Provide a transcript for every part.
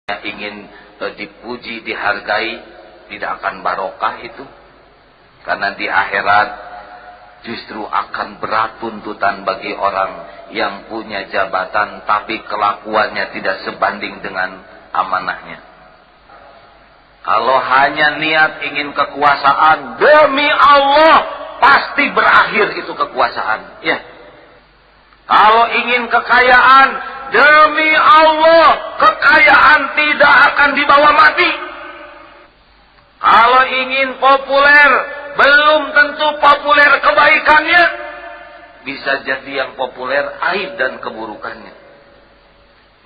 ingin dipuji, dihargai, tidak akan barokah itu. Karena di akhirat justru akan berat tuntutan bagi orang yang punya jabatan tapi kelakuannya tidak sebanding dengan amanahnya. Kalau hanya niat ingin kekuasaan, demi Allah pasti berakhir itu kekuasaan. Ya. Kalau ingin kekayaan, demi Allah kekayaan tidak akan dibawa mati. Kalau ingin populer, belum tentu populer kebaikannya. Bisa jadi yang populer aib dan keburukannya.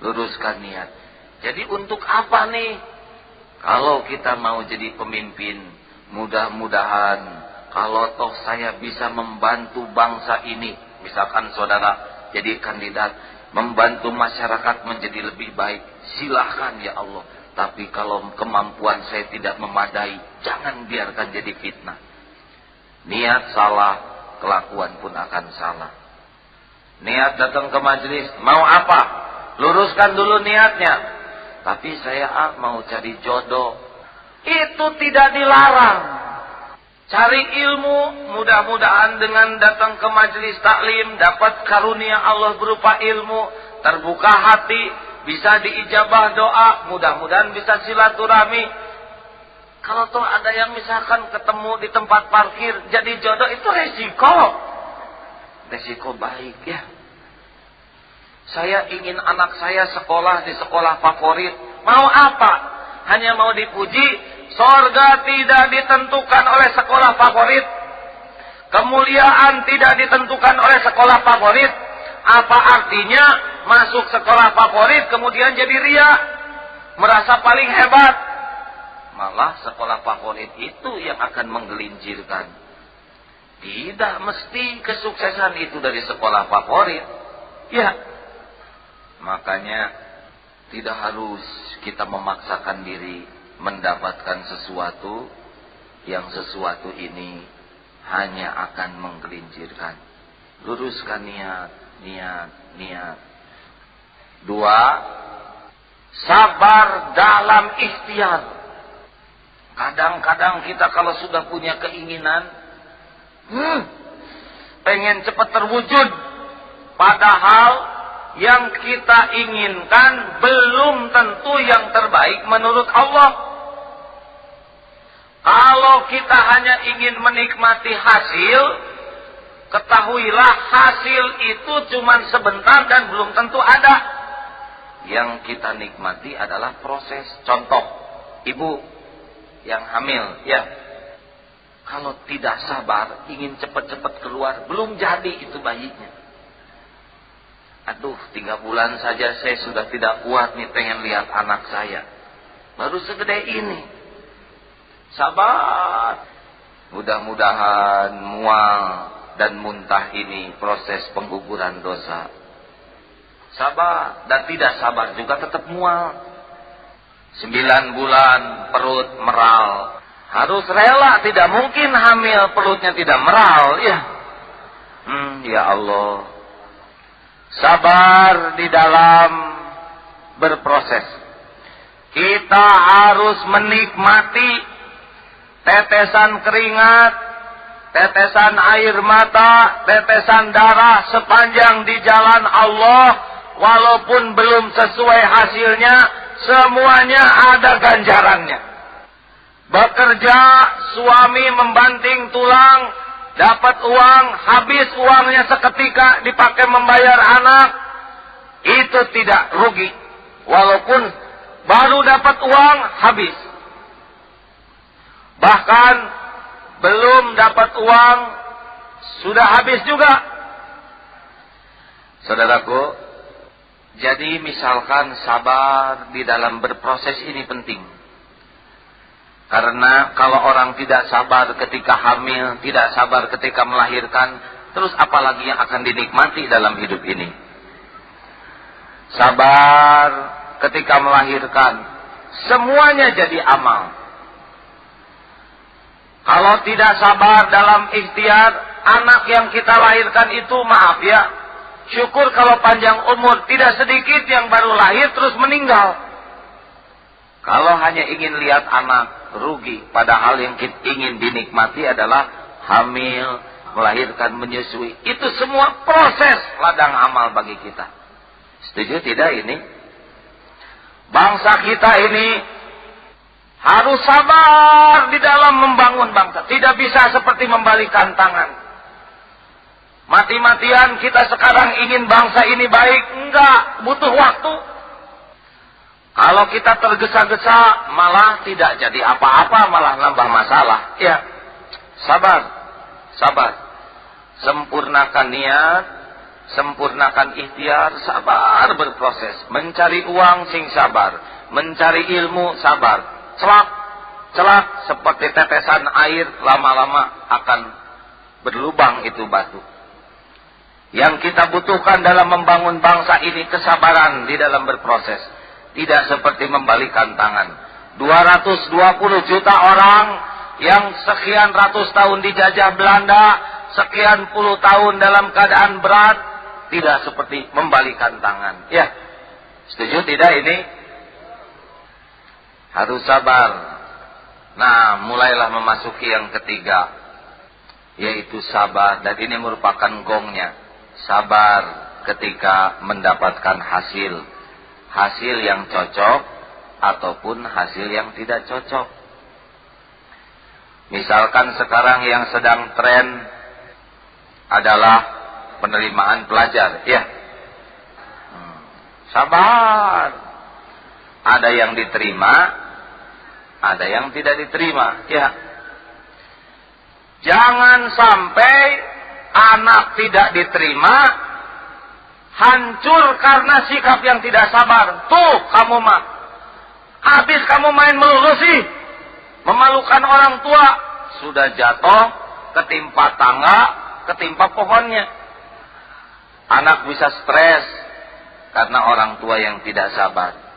Luruskan niat. Jadi untuk apa nih? Kalau kita mau jadi pemimpin, mudah-mudahan kalau toh saya bisa membantu bangsa ini, misalkan saudara jadi kandidat, membantu masyarakat menjadi lebih baik, silahkan ya Allah. Tapi kalau kemampuan saya tidak memadai, jangan biarkan jadi fitnah. Niat salah, kelakuan pun akan salah. Niat datang ke majelis, mau apa? Luruskan dulu niatnya. Tapi saya mau cari jodoh. Itu tidak dilarang. Cari ilmu, mudah-mudahan dengan datang ke majelis taklim dapat karunia Allah berupa ilmu, terbuka hati, bisa diijabah doa, mudah-mudahan bisa silaturahmi. Kalau toh ada yang misalkan ketemu di tempat parkir jadi jodoh, itu resiko. Resiko baik ya. Saya ingin anak saya sekolah di sekolah favorit. Mau apa? Hanya mau dipuji. Sorga tidak ditentukan oleh sekolah favorit. Kemuliaan tidak ditentukan oleh sekolah favorit. Apa artinya masuk sekolah favorit kemudian jadi ria? Merasa paling hebat. Malah sekolah favorit itu yang akan menggelincirkan. Tidak mesti kesuksesan itu dari sekolah favorit. Ya. Makanya tidak harus kita memaksakan diri mendapatkan sesuatu yang sesuatu ini hanya akan menggelincirkan. Luruskan niat. 2, sabar dalam ikhtiar. Kadang-kadang kita kalau sudah punya keinginan, pengen cepat terwujud, padahal yang kita inginkan belum tentu yang terbaik menurut Allah. Kalau kita hanya ingin menikmati hasil, ketahuilah hasil itu cuma sebentar dan belum tentu ada. Yang kita nikmati adalah proses. Contoh, ibu yang hamil, ya. Kalau tidak sabar, ingin cepat-cepat keluar, belum jadi itu bayinya. Aduh, 3 bulan saja saya sudah tidak kuat nih, pengen lihat anak saya. Baru segede ini. Sabar. Mudah-mudahan mual dan muntah ini proses pengguguran dosa. Sabar. Dan tidak sabar juga tetap mual. 9 bulan perut meral. Harus rela, tidak mungkin hamil perutnya tidak meral. Ya, ya Allah. Sabar di dalam berproses. Kita harus menikmati tetesan keringat, tetesan air mata, tetesan darah sepanjang di jalan Allah. Walaupun belum sesuai hasilnya, semuanya ada ganjarannya. Bekerja, suami membanting tulang, dapat uang, habis uangnya seketika dipakai membayar anak, itu tidak rugi. Walaupun baru dapat uang, habis. Bahkan belum dapat uang, sudah habis juga. Saudaraku, jadi misalkan sabar di dalam berproses ini penting. Karena kalau orang tidak sabar ketika hamil, tidak sabar ketika melahirkan, terus apalagi yang akan dinikmati dalam hidup ini? Sabar ketika melahirkan, semuanya jadi amal. Kalau tidak sabar dalam ikhtiar, anak yang kita lahirkan itu, maaf ya, syukur kalau panjang umur, tidak sedikit yang baru lahir terus meninggal. Kalau hanya ingin lihat anak, rugi. Padahal yang ingin dinikmati adalah hamil, melahirkan, menyusui. Itu semua proses ladang amal bagi kita. Setuju tidak ini? Bangsa kita ini harus sabar di dalam membangun bangsa. Tidak bisa seperti membalikan tangan. Mati-matian kita sekarang ingin bangsa ini baik. Enggak, butuh waktu. Kalau kita tergesa-gesa, malah tidak jadi apa-apa, malah nambah masalah. Ya, sabar, sabar. Sempurnakan niat, sempurnakan ikhtiar, sabar berproses. Mencari uang sing sabar, mencari ilmu sabar. Celak seperti tetesan air, lama-lama akan berlubang itu batu. Yang kita butuhkan dalam membangun bangsa ini kesabaran di dalam berproses. Tidak seperti membalikan tangan. 220 juta orang yang sekian ratus tahun dijajah Belanda, sekian puluh tahun dalam keadaan berat, tidak seperti membalikan tangan. Ya, setuju tidak ini? Harus sabar. Nah, mulailah memasuki yang ketiga, yaitu sabar. Dan ini merupakan gongnya. Sabar ketika mendapatkan hasil. Hasil yang cocok ataupun hasil yang tidak cocok. Misalkan sekarang yang sedang tren adalah penerimaan pelajar, ya. Sabar. Ada yang diterima, ada yang tidak diterima, ya. Jangan sampai anak tidak diterima hancur karena sikap yang tidak sabar. Tuh kamu mah, habis kamu main melulu sih, memalukan orang tua, sudah jatuh, ketimpa tangga, ketimpa pohonnya. Anak bisa stres karena orang tua yang tidak sabar.